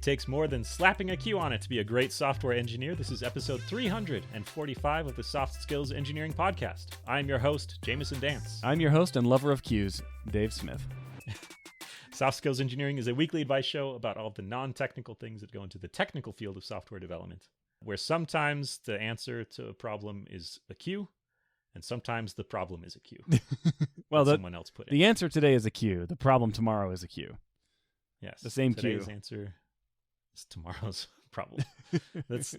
takes more than slapping a Q on it to be a great software engineer. This is episode 345 of the Soft Skills Engineering Podcast. I'm your host, Jamison Dance. I'm your host and lover of Qs, Dave Smith. Soft Skills Engineering is a weekly advice show about all the non-technical things that go into the technical field of software development, where sometimes the answer to a problem is a Q, and sometimes the problem is a Q. Well, someone else put it. The answer today is a Q. The problem tomorrow is a Q. Yes. The same Today's Q. answer is tomorrow's problem. That's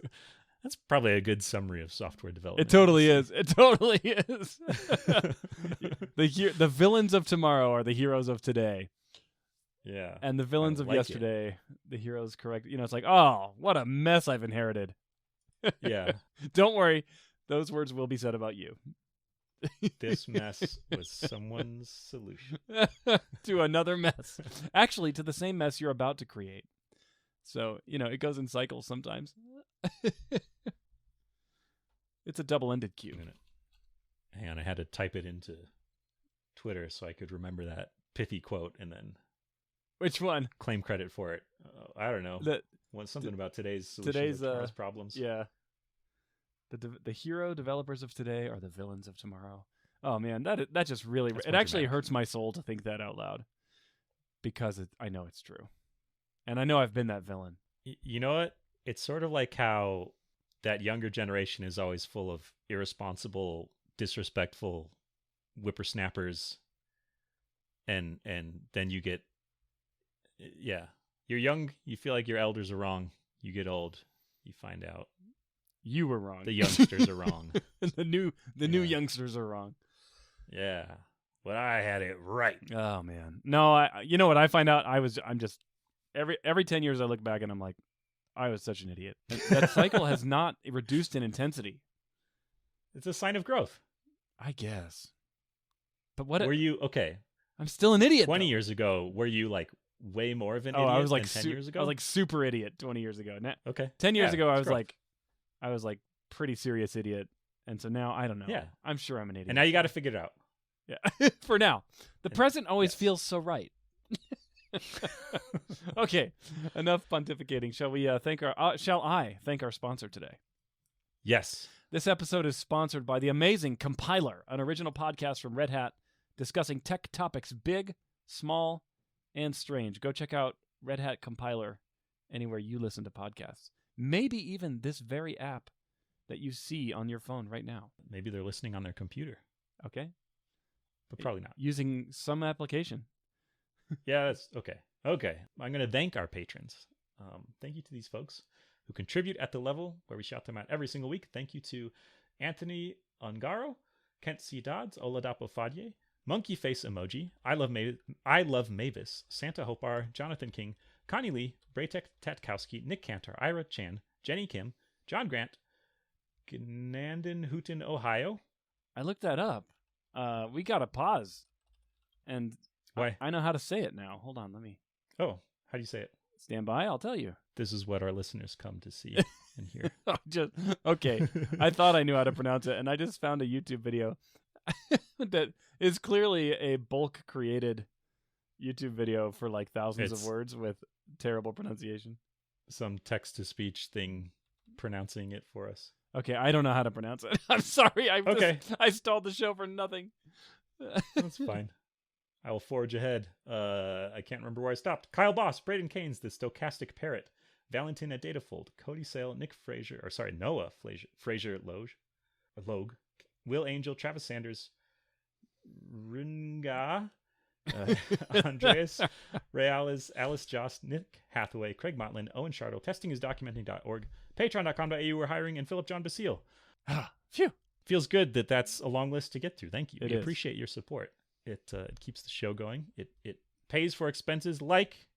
probably a good summary of software development. It totally is. It totally is. The villains of tomorrow are the heroes of today. Yeah. And the villains of like yesterday, the heroes correct. You know, it's like, oh, what a mess I've inherited. Yeah. Don't worry. Those words will be said about you. This mess was someone's solution. To another mess. Actually, to the same mess you're about to create. So, you know, it goes in cycles sometimes. It's a double-ended Q. Hang on, I had to type it into Twitter so I could remember that pithy quote and then Which one? claim credit for it. I don't know. Something about today's solution to tomorrow's problems. Yeah. The hero developers of today are the villains of tomorrow. Oh man, that just really it actually hurts my soul to think that out loud, because I know it's true, and I know I've been that villain. You know what? It's sort of like how that younger generation is always full of irresponsible, disrespectful whippersnappers, and then you get, yeah, you're young, you feel like your elders are wrong. You get old, you find out you were wrong. The youngsters are wrong. the new youngsters are wrong. Yeah, but I had it right. Oh man, no, you know what I find out? I'm just every 10 years I look back and I'm like, I was such an idiot. That cycle has not reduced in intensity. It's a sign of growth, I guess. But what were you okay? I'm still an idiot. 20 years ago, were you like way more of an idiot I was like than 10 years ago? I was like super idiot 20 years ago. Okay. 10 years ago, I was like pretty serious idiot. And so now, I don't know. Yeah. I'm sure I'm an idiot. And now you got to figure it out. Yeah. For now. The present always feels so right. Okay. Enough pontificating. Shall I thank our sponsor today? Yes. This episode is sponsored by the amazing Compiler, an original podcast from Red Hat discussing tech topics big, small, and strange. Go check out Red Hat Compiler anywhere you listen to podcasts. Maybe even this very app that you see on your phone right now. Maybe they're listening on their computer. Okay. But probably not. Using some application. Yeah, that's okay. Okay. I'm going to thank our patrons. Thank you to these folks who contribute at the level where we shout them out every single week. Thank you to Anthony Ungaro, Kent C. Dodds, Oladapo Fadye, Monkey Face Emoji, I Love Mavis, Santa Hopar, Jonathan King, Connie Lee, Braytek Tatkowski, Nick Cantor, Ira Chan, Jenny Kim, John Grant, Gnandon Hooten, Ohio. I looked that up. We got to pause. And why? I know how to say it now. Hold on, let me. Oh, how do you say it? Stand by, I'll tell you. This is what our listeners come to see and hear. Okay. I thought I knew how to pronounce it, and I just found a YouTube video that is clearly a bulk created YouTube video for like thousands of words with terrible pronunciation. Some text-to-speech thing pronouncing it for us. Okay, I don't know how to pronounce it. I'm sorry. I stalled the show for nothing. That's fine. I will forge ahead. I can't remember where I stopped. Kyle Boss, Braden Keynes, The Stochastic Parrot, Valentin at Datafold, Cody Sale, Noah Fraser Logue, Will Angel, Travis Sanders, Ringa, Andreas Reales, Alice Jost, Nick Hathaway, Craig Motlin, Owen Shartle, testingisdocumenting.org, patreon.com.au, we're hiring, and Philip John Basile. Phew. Feels good that that's a long list to get through. Thank you. We appreciate your support. It keeps the show going. It pays for expenses like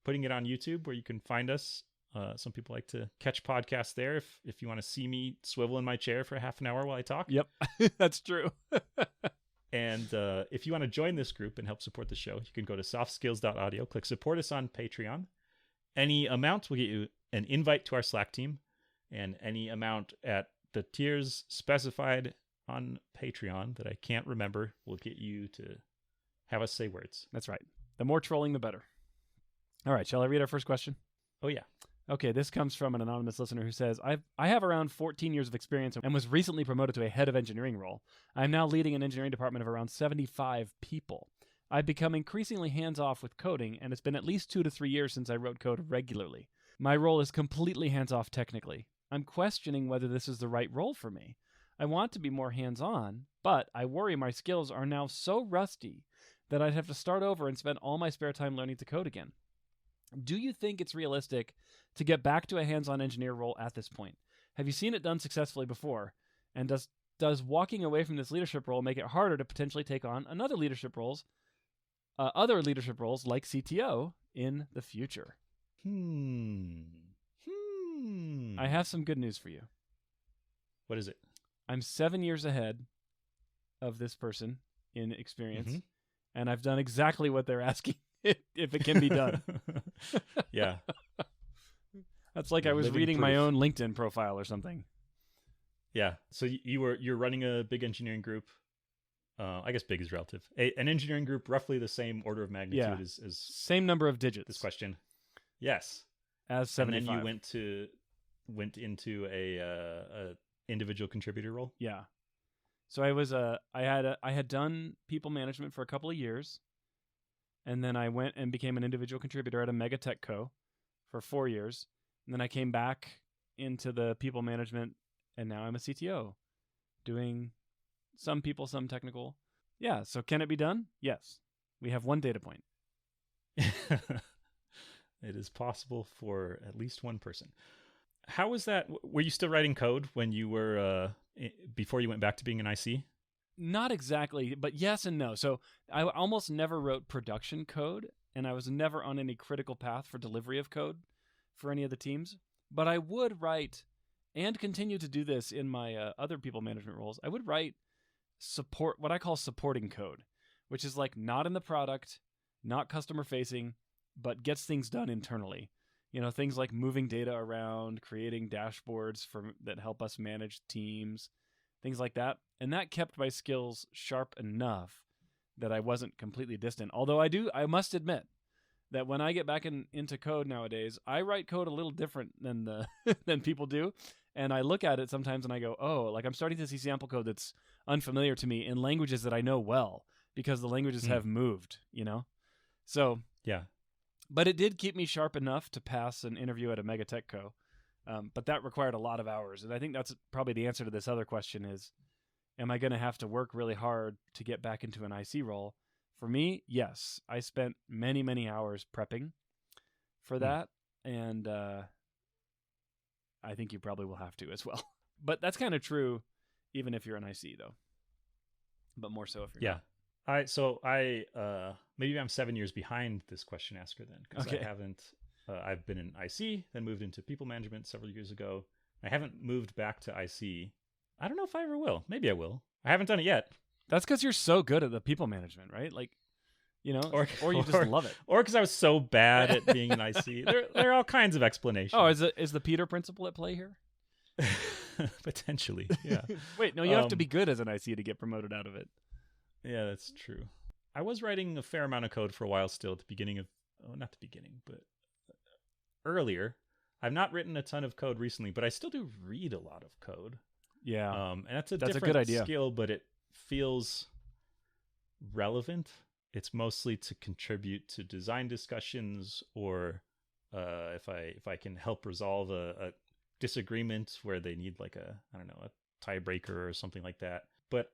putting it on YouTube where you can find us. Some people like to catch podcasts there if you want to see me swivel in my chair for half an hour while I talk. Yep, that's true. And if you want to join this group and help support the show, you can go to softskills.audio, click support us on Patreon. Any amount will get you an invite to our Slack team, and any amount at the tiers specified on Patreon that I can't remember will get you to have us say words. That's right. The more trolling, the better. All right, shall I read our first question? Oh, yeah. Okay, this comes from an anonymous listener who says, I have around 14 years of experience and was recently promoted to a head of engineering role. I'm now leading an engineering department of around 75 people. I've become increasingly hands-off with coding, and it's been at least 2 to 3 years since I wrote code regularly. My role is completely hands-off technically. I'm questioning whether this is the right role for me. I want to be more hands-on, but I worry my skills are now so rusty that I'd have to start over and spend all my spare time learning to code again. Do you think it's realistic to get back to a hands-on engineer role at this point? Have you seen it done successfully before? And does walking away from this leadership role make it harder to potentially take on other leadership roles like CTO in the future? I have some good news for you. What is it? I'm 7 years ahead of this person in experience, and I've done exactly what they're asking if it can be done. Yeah. That's like I was reading proof. my own LinkedIn profile or something. Yeah. So you're running a big engineering group. I guess big is relative. An engineering group, roughly the same order of magnitude as same number of digits. This question. Yes. As 75. And then you went into a individual contributor role. Yeah. So I had done people management for a couple of years, and then I went and became an individual contributor at a mega tech co for 4 years, and then I came back into the people management, and now I'm a CTO, doing some people, some technical. Yeah. So can it be done? Yes. We have one data point. It is possible for at least one person. How was that? Were you still writing code when you were before you went back to being an IC? Not exactly, but yes and no. So I almost never wrote production code, and I was never on any critical path for delivery of code for any of the teams. But I would write, and continue to do this in my other people management roles. I would write what I call supporting code, which is like not in the product, not customer facing, but gets things done internally. You know, things like moving data around, creating dashboards that help us manage teams, things like that. And that kept my skills sharp enough that I wasn't completely distant. Although I must admit that when I get back into code nowadays, I write code a little different than than people do. And I look at it sometimes and I go, oh, like I'm starting to see sample code that's unfamiliar to me in languages that I know well because the languages have moved, you know? So, yeah. But it did keep me sharp enough to pass an interview at a mega tech co. But that required a lot of hours. And I think that's probably the answer to this other question is, am I going to have to work really hard to get back into an IC role? For me, yes. I spent many, many hours prepping for that. And I think you probably will have to as well. But that's kind of true even if you're an IC, though. But more so if you're not. Maybe I'm 7 years behind this question asker then, because I haven't. I've been in IC, then moved into people management several years ago. I haven't moved back to IC. I don't know if I ever will. Maybe I will. I haven't done it yet. That's because you're so good at the people management, right? Like, you know, or you just love it, or because I was so bad at being an IC. There are all kinds of explanations. Oh, is the Peter principle at play here? Potentially, yeah. Wait, no, you have to be good as an IC to get promoted out of it. Yeah, that's true. I was writing a fair amount of code for a while still at the beginning of, not the beginning, but earlier. I've not written a ton of code recently, but I still do read a lot of code. Yeah. And that's a good idea. skill, but it feels relevant. It's mostly to contribute to design discussions, or if I can help resolve a disagreement where they need like a tiebreaker or something like that. But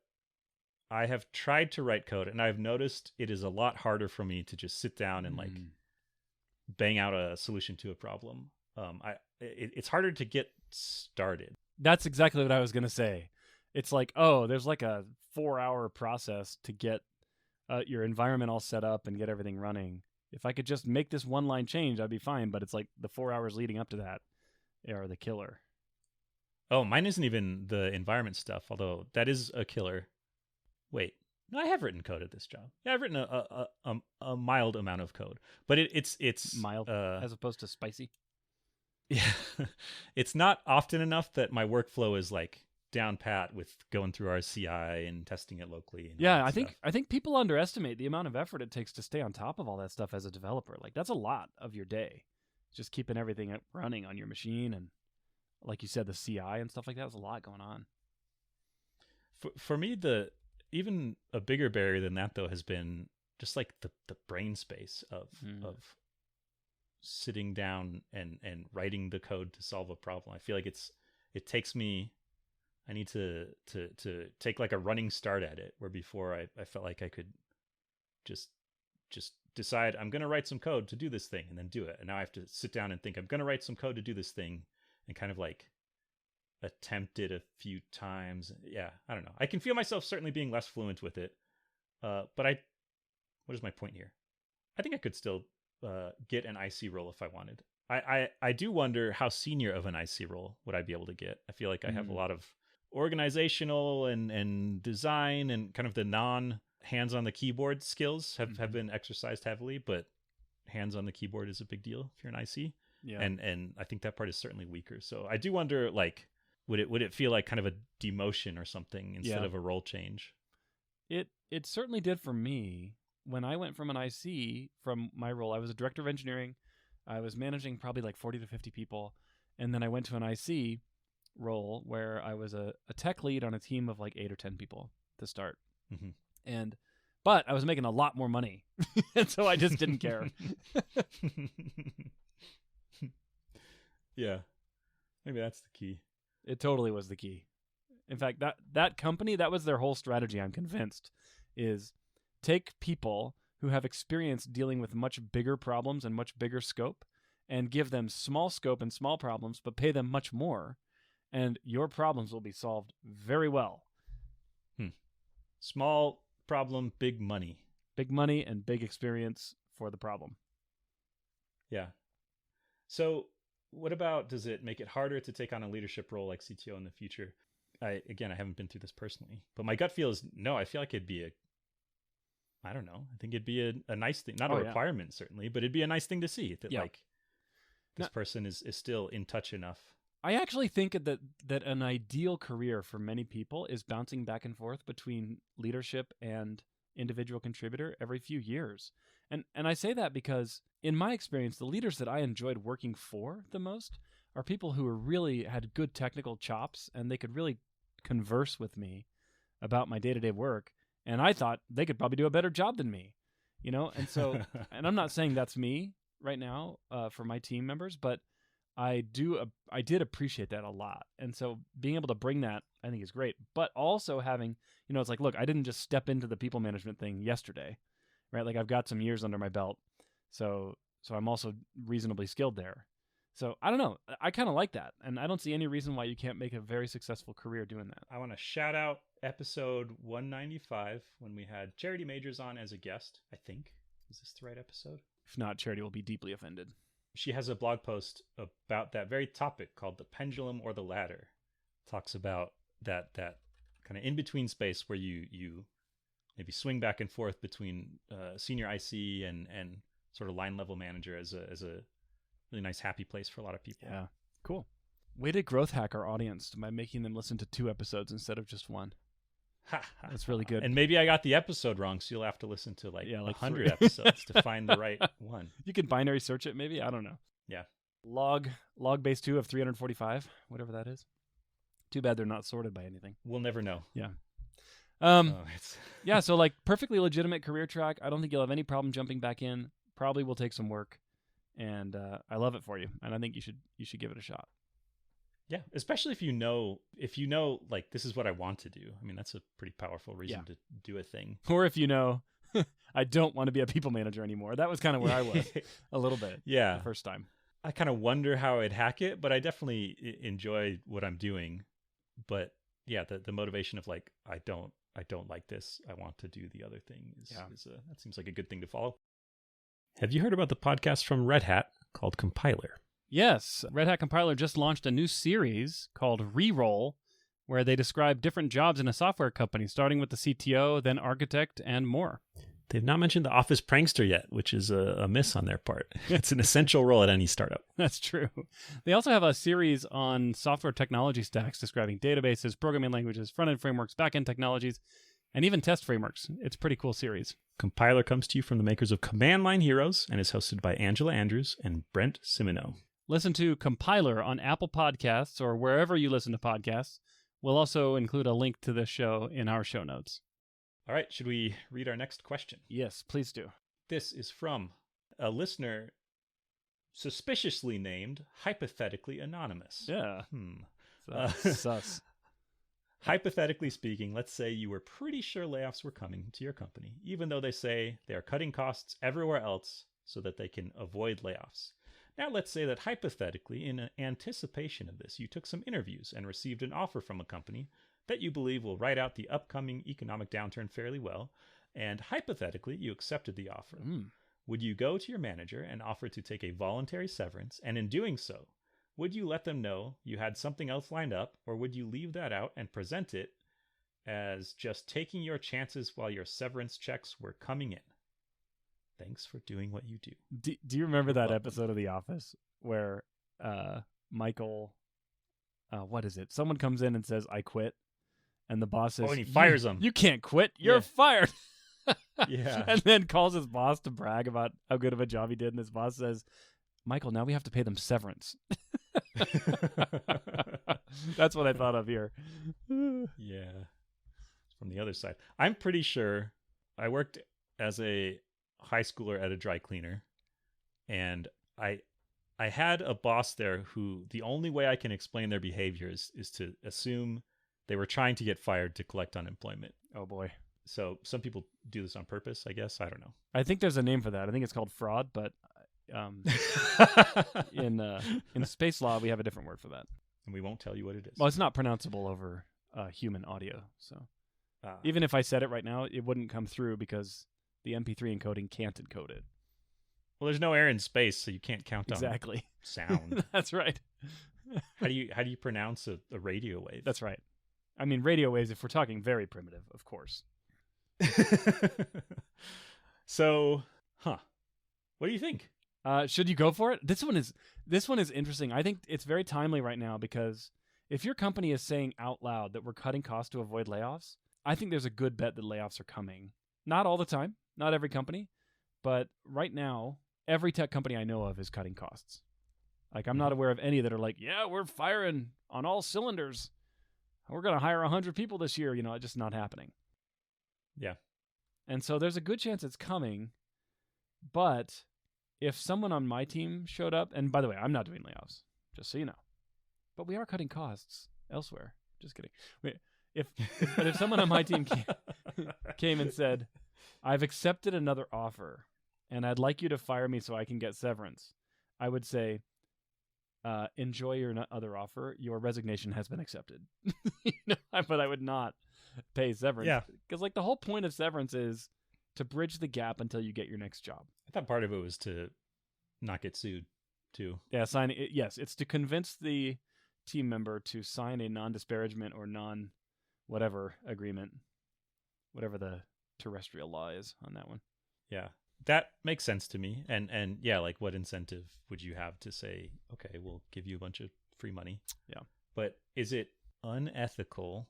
I have tried to write code, and I've noticed it is a lot harder for me to just sit down and like bang out a solution to a problem. It's harder to get started. That's exactly what I was going to say. It's like, oh, there's like a 4-hour process to get your environment all set up and get everything running. If I could just make this one line change, I'd be fine. But it's like the 4 hours leading up to that are the killer. Oh, mine isn't even the environment stuff, although that is a killer. Wait, no, I have written code at this job. Yeah, I've written a mild amount of code, but it's mild as opposed to spicy. Yeah, it's not often enough that my workflow is like down pat with going through our CI and testing it locally. And yeah, I think people underestimate the amount of effort it takes to stay on top of all that stuff as a developer. Like that's a lot of your day, just keeping everything running on your machine. And like you said, the CI and stuff like that, was a lot going on. For me, even a bigger barrier than that, though, has been just like the brain space of sitting down and writing the code to solve a problem. I feel like it takes me, I need to take like a running start at it, where before I felt like I could just decide I'm going to write some code to do this thing and then do it. And now I have to sit down and think I'm going to write some code to do this thing and kind of like attempt it a few times. Yeah, I don't know. I can feel myself certainly being less fluent with it. But what is my point here? I think I could still get an IC role if I wanted. I do wonder how senior of an IC role would I be able to get. I feel like I have a lot of organizational and design and kind of the non hands on the keyboard skills have been exercised heavily, but hands on the keyboard is a big deal if you're an IC. Yeah. And I think that part is certainly weaker. So I do wonder, like, would it feel like kind of a demotion or something instead of a role change? It certainly did for me. When I went from an IC, from my role, I was a director of engineering. I was managing probably like 40 to 50 people. And then I went to an IC role where I was a tech lead on a team of like 8 or 10 people to start. Mm-hmm. But I was making a lot more money. And so I just didn't care. Yeah. Maybe that's the key. It totally was the key. In fact, that company, that was their whole strategy, I'm convinced, is take people who have experience dealing with much bigger problems and much bigger scope and give them small scope and small problems, but pay them much more, and your problems will be solved very well. Small problem, big money. Big money and big experience for the problem. Yeah. So what about, does it make it harder to take on a leadership role like CTO in the future? I haven't been through this personally, but my gut feel is no. I feel like it'd be I don't know. I think it'd be a nice thing, not a requirement certainly, but it'd be a nice thing to see that like this person is still in touch enough. I actually think that an ideal career for many people is bouncing back and forth between leadership and individual contributor every few years. And I say that because in my experience, the leaders that I enjoyed working for the most are people who really had good technical chops and they could really converse with me about my day-to-day work. And I thought they could probably do a better job than me, you know? And so, and I'm not saying that's me right now for my team members, but I did appreciate that a lot. And so being able to bring that, I think is great. But also having, you know, it's like, look, I didn't just step into the people management thing yesterday, right? Like I've got some years under my belt. So I'm also reasonably skilled there. So I don't know. I kind of like that. And I don't see any reason why you can't make a very successful career doing that. I want to shout out episode 195 when we had Charity Majors on as a guest, I think. Is this the right episode? If not, Charity will be deeply offended. She has a blog post about that very topic called The Pendulum or the Ladder. Talks about that kind of in-between space where you maybe swing back and forth between senior IC and sort of line level manager as a really nice, happy place for a lot of people. Yeah, cool. Way to growth hack our audience by making them listen to 2 episodes instead of just 1. That's really good. And maybe I got the episode wrong, so you'll have to listen to like 100 episodes to find the right one. You can binary search it, maybe. I don't know. Yeah. Log base 2 of 345, whatever that is. Too bad they're not sorted by anything. We'll never know. Yeah. Yeah. So like perfectly legitimate career track. I don't think you'll have any problem jumping back in. Probably will take some work, and I love it for you. And I think you should give it a shot. Yeah, especially if you know like this is what I want to do. I mean, that's a pretty powerful reason to do a thing. Or if you know, I don't want to be a people manager anymore. That was kind of where I was a little bit. Yeah, the first time. I kind of wonder how I'd hack it, but I definitely enjoy what I'm doing. But yeah, the motivation of like I don't like this. I want to do the other thing that seems like a good thing to follow. Have you heard about the podcast from Red Hat called Compiler? Yes, Red Hat Compiler just launched a new series called Reroll, where they describe different jobs in a software company, starting with the CTO, then architect, and more. They've not mentioned the Office Prankster yet, which is a miss on their part. It's an essential role at any startup. That's true. They also have a series on software technology stacks describing databases, programming languages, front-end frameworks, back-end technologies, and even test frameworks. It's a pretty cool series. Compiler comes to you from the makers of Command Line Heroes and is hosted by Angela Andrews and Brent Simino. Listen to Compiler on Apple Podcasts or wherever you listen to podcasts. We'll also include a link to this show in our show notes. All right, should we read our next question? Yes, please do. This is from a listener suspiciously named Hypothetically Anonymous. Yeah. Sus. Hypothetically speaking, let's say you were pretty sure layoffs were coming to your company, even though they say they are cutting costs everywhere else so that they can avoid layoffs. Now, let's say that hypothetically, in anticipation of this, you took some interviews and received an offer from a company that you believe will ride out the upcoming economic downturn fairly well, and hypothetically, you accepted the offer. Would you go to your manager and offer to take a voluntary severance, and in doing so, would you let them know you had something else lined up, or would you leave that out and present it as just taking your chances while your severance checks were coming in? Thanks for doing what you do. Do you remember that episode of The Office where Michael, what is it? Someone comes in and says, "I quit," and the boss says, and he fires him. You can't quit. You're fired. Yeah. And then calls his boss to brag about how good of a job he did, and his boss says, "Michael, now we have to pay them severance." That's what I thought of here. Yeah. From the other side. I'm pretty sure I worked as a high schooler at a dry cleaner, and I had a boss there who the only way I can explain their behaviors is to assume they were trying to get fired to collect unemployment. Oh boy. So some people do this on purpose, I guess. I don't know. I think there's a name for that. I think it's called fraud, but in space law we have a different word for that. And we won't tell you what it is. Well, it's not pronounceable over human audio, so even if I said it right now, it wouldn't come through because the MP3 encoding can't encode it. Well, there's no air in space, so you can't count on sound. That's right. How do you pronounce a radio wave? That's right. I mean, radio waves, if we're talking very primitive, of course. So, what do you think? Should you go for it? This one is interesting. I think it's very timely right now because if your company is saying out loud that we're cutting costs to avoid layoffs, I think there's a good bet that layoffs are coming. Not all the time, not every company, but right now, every tech company I know of is cutting costs. Like, I'm not aware of any that are like, yeah, we're firing on all cylinders. We're going to hire 100 people this year. It's just not happening. Yeah. And so there's a good chance it's coming, but if someone on my team showed up, and by the way, I'm not doing layoffs, just so you know, but we are cutting costs elsewhere. Just kidding. But if someone on my team came and said, "I've accepted another offer, and I'd like you to fire me so I can get severance," I would say, enjoy your other offer. Your resignation has been accepted. But I would not pay severance. Yeah. Because the whole point of severance is to bridge the gap until you get your next job. I thought part of it was to not get sued, too. Yeah, yes, it's to convince the team member to sign a non-disparagement or non-whatever agreement, whatever the terrestrial law is on that one. Yeah, that makes sense to me. And yeah, what incentive would you have to say, okay, we'll give you a bunch of free money? Yeah. But is it unethical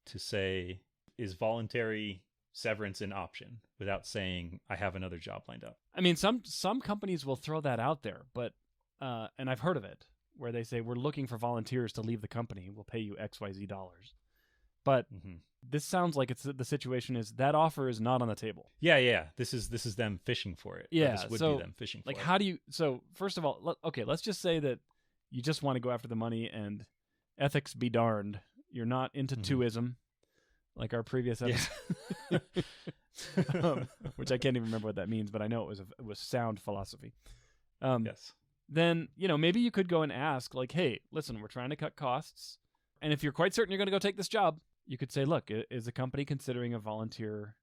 to say, is voluntary severance an option without saying, I have another job lined up? I mean, some companies will throw that out there, but and I've heard of it, where they say, we're looking for volunteers to leave the company. We'll pay you XYZ dollars. But this sounds like the situation is that offer is not on the table. Yeah. This is them fishing for it. Yeah. This would be them fishing for it. How do you, so first of all, let's just say that you just want to go after the money and ethics be darned. You're not into twoism like our previous episode, which I can't even remember what that means, but I know it was sound philosophy. Yes. Then, maybe you could go and ask, hey, listen, we're trying to cut costs. And if you're quite certain you're going to go take this job, you could say, look, is the company considering a volunteer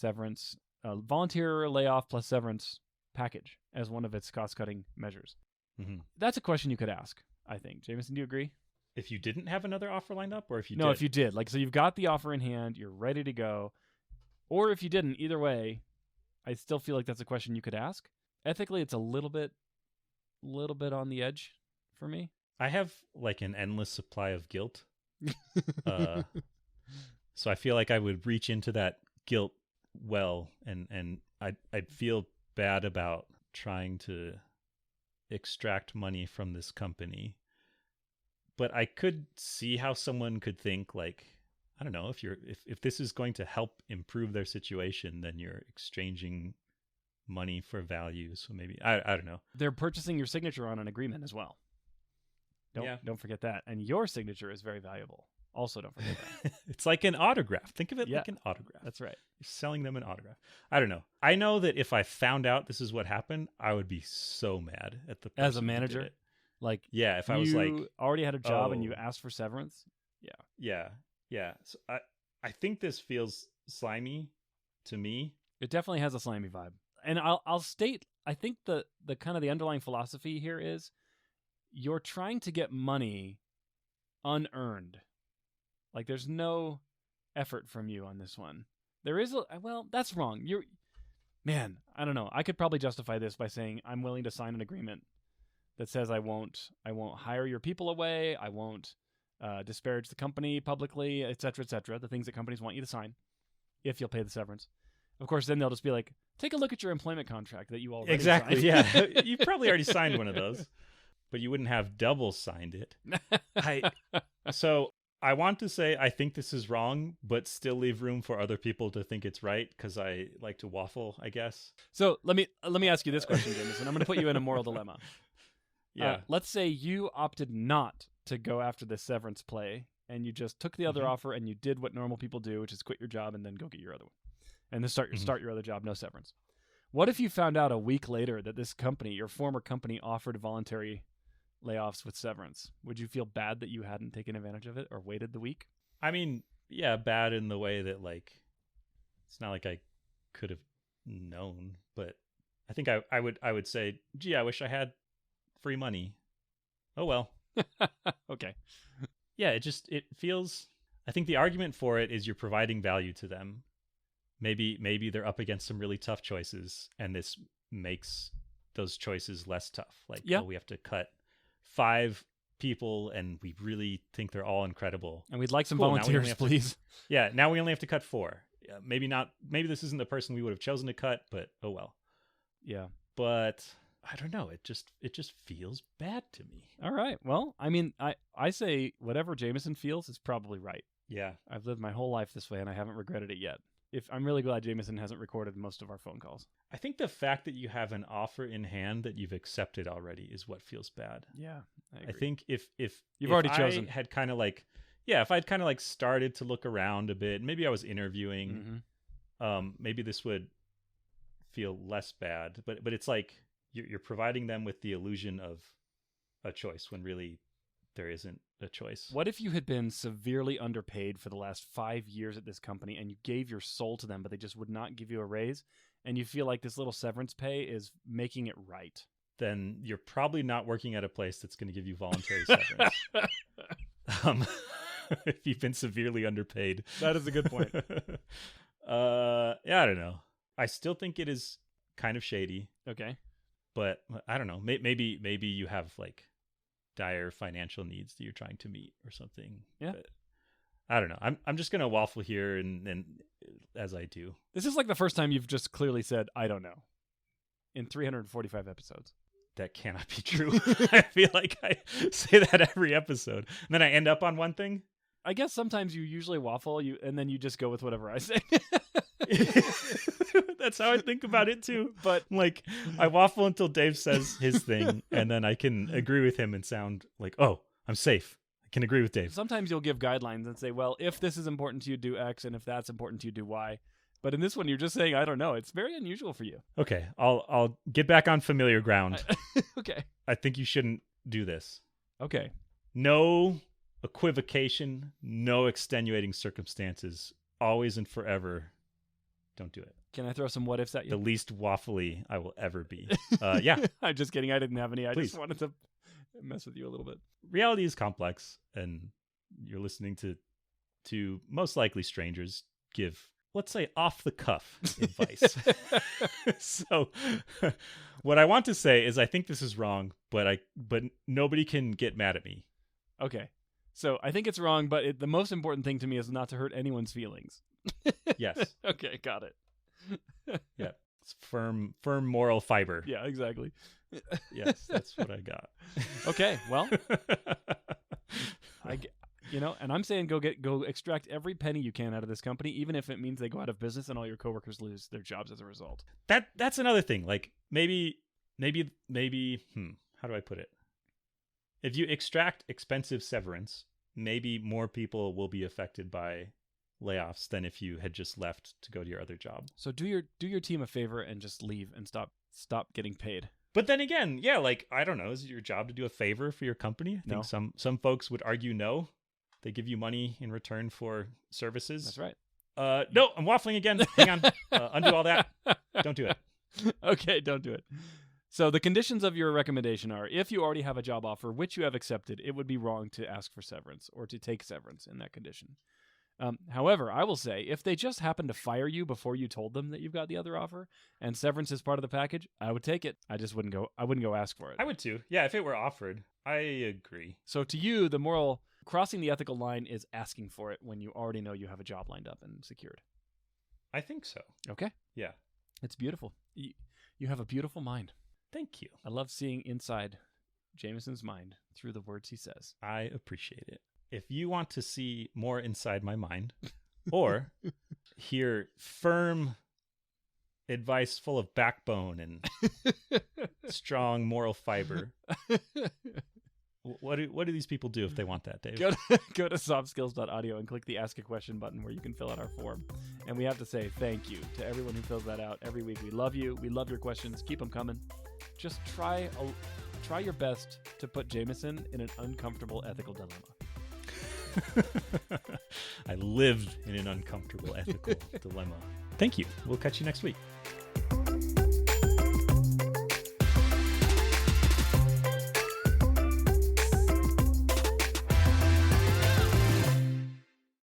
layoff plus severance package as one of its cost-cutting measures? Mm-hmm. That's a question you could ask, I think. Jamison, do you agree? If you didn't have another offer lined up, or if you did? No, if you did. So you've got the offer in hand, you're ready to go. Or if you didn't, either way, I still feel like that's a question you could ask. Ethically, it's a little bit on the edge for me. I have an endless supply of guilt. So I feel like I would reach into that guilt well, and I'd feel bad about trying to extract money from this company. But I could see how someone could think like, I don't know, if this is going to help improve their situation, then you're exchanging money for value. So maybe I don't know. They're purchasing your signature on an agreement as well. Don't forget that. And your signature is very valuable. Also, don't forget that. It's like an autograph. Think of it like an autograph. That's right. You're selling them an autograph. I don't know. I know that if I found out this is what happened, I would be so mad at the person as a manager. who did it. Like, yeah, if I was like, already had a job and you asked for severance. Yeah. So I think this feels slimy to me. It definitely has a slimy vibe. And I'll state, I think the kind of the underlying philosophy here is you're trying to get money unearned. Like, there's no effort from you on this one. There is that's wrong. I don't know. I could probably justify this by saying I'm willing to sign an agreement that says I won't hire your people away. I won't disparage the company publicly, et cetera, the things that companies want you to sign if you'll pay the severance. Of course, then they'll just be like, take a look at your employment contract that you already signed. Yeah. You probably already signed one of those, but you wouldn't have double signed it. So I want to say I think this is wrong, but still leave room for other people to think it's right because I like to waffle, I guess. So let me ask you this question, Jamison. I'm going to put you in a moral dilemma. Yeah. Let's say you opted not to go after this severance play, and you just took the other offer and you did what normal people do, which is quit your job and then go get your other one, and then start your other job, no severance. What if you found out a week later that this company, your former company, offered voluntary layoffs with severance? Would you feel bad that you hadn't taken advantage of it or waited the week? I mean, yeah, bad in the way that like it's not like I could have known, but I think I would say, gee, I wish I had free money. Oh well. Okay. Yeah, it feels, I think the argument for it is you're providing value to them. Maybe they're up against some really tough choices, and this makes those choices less tough. Like, oh, we have to cut 5 people, and we really think they're all incredible. And we'd like some volunteers, please. Now we only have to cut 4. Maybe not. Maybe this isn't the person we would have chosen to cut, but oh well. Yeah. But I don't know. It just feels bad to me. All right. Well, I mean, I say whatever Jamison feels is probably right. Yeah. I've lived my whole life this way, and I haven't regretted it yet. I'm really glad Jamison hasn't recorded most of our phone calls. I think the fact that you have an offer in hand that you've accepted already is what feels bad. Yeah, I think if you've already chosen, had kind of like, if I'd kind of like started to look around a bit, maybe I was interviewing, maybe this would feel less bad. But it's like you're providing them with the illusion of a choice when really there isn't a choice. What if you had been severely underpaid for the last 5 years at this company and you gave your soul to them, but they just would not give you a raise, and you feel like this little severance pay is making it right? Then you're probably not working at a place that's going to give you voluntary severance. If you've been severely underpaid. That is a good point. I don't know. I still think it is kind of shady. Okay. But I don't know. Maybe you have like dire financial needs that you're trying to meet or something. Yeah. But I don't know. I'm just gonna waffle here and as I do. This is like the first time you've just clearly said I don't know in 345 episodes. That cannot be true. I feel like I say that every episode, and then I end up on one thing. I guess sometimes you usually waffle, and then you just go with whatever I say. That's how I think about it too. But like, I waffle until Dave says his thing, and then I can agree with him and sound like, oh, I'm safe. I can agree with Dave. Sometimes you'll give guidelines and say, well, if this is important to you, do X, and if that's important to you, do Y. But in this one, you're just saying, I don't know. It's very unusual for you. Okay, I'll get back on familiar ground. Okay. I think you shouldn't do this. Okay. No equivocation, no extenuating circumstances, always and forever. Don't do it. Can I throw some what ifs at you? The least waffly I will ever be. Yeah. I'm just kidding. I didn't have any. I Please. just wanted to mess with you a little bit. Reality is complex, and you're listening to most likely strangers give, let's say, off the cuff advice. So what I want to say is I think this is wrong, but nobody can get mad at me. Okay. So I think it's wrong, but the most important thing to me is not to hurt anyone's feelings. Yes. Okay, got it. Yeah. It's firm moral fiber. Yeah, exactly. Yes, that's what I got. Okay, well, and I'm saying go extract every penny you can out of this company, even if it means they go out of business and all your coworkers lose their jobs as a result. That's another thing. Like maybe how do I put it? If you extract expensive severance, maybe more people will be affected by layoffs than if you had just left to go to your other job. So do your team a favor and just leave and stop getting paid. But then again, yeah, like I don't know, is it your job to do a favor for your company? I think some folks would argue no. They give you money in return for services. That's right. No, I'm waffling again. Hang on. Undo all that. Don't do it. Okay, don't do it. So the conditions of your recommendation are, if you already have a job offer which you have accepted, it would be wrong to ask for severance or to take severance in that condition. However, I will say, if they just happen to fire you before you told them that you've got the other offer and severance is part of the package, I would take it. I wouldn't go ask for it. I would too. Yeah, if it were offered. I agree. So to you, the moral crossing the ethical line is asking for it when you already know you have a job lined up and secured. I think so. Okay. Yeah. It's beautiful. You have a beautiful mind. Thank you. I love seeing inside Jamison's mind through the words he says. I appreciate it. If you want to see more inside my mind or hear firm advice full of backbone and strong moral fiber, what do these people do if they want that, Dave? Go to softskills.audio and click the Ask a Question button where you can fill out our form. And we have to say thank you to everyone who fills that out every week. We love you. We love your questions. Keep them coming. Just try your best to put Jamison in an uncomfortable ethical dilemma. I lived in an uncomfortable ethical dilemma. Thank you. We'll catch you next week.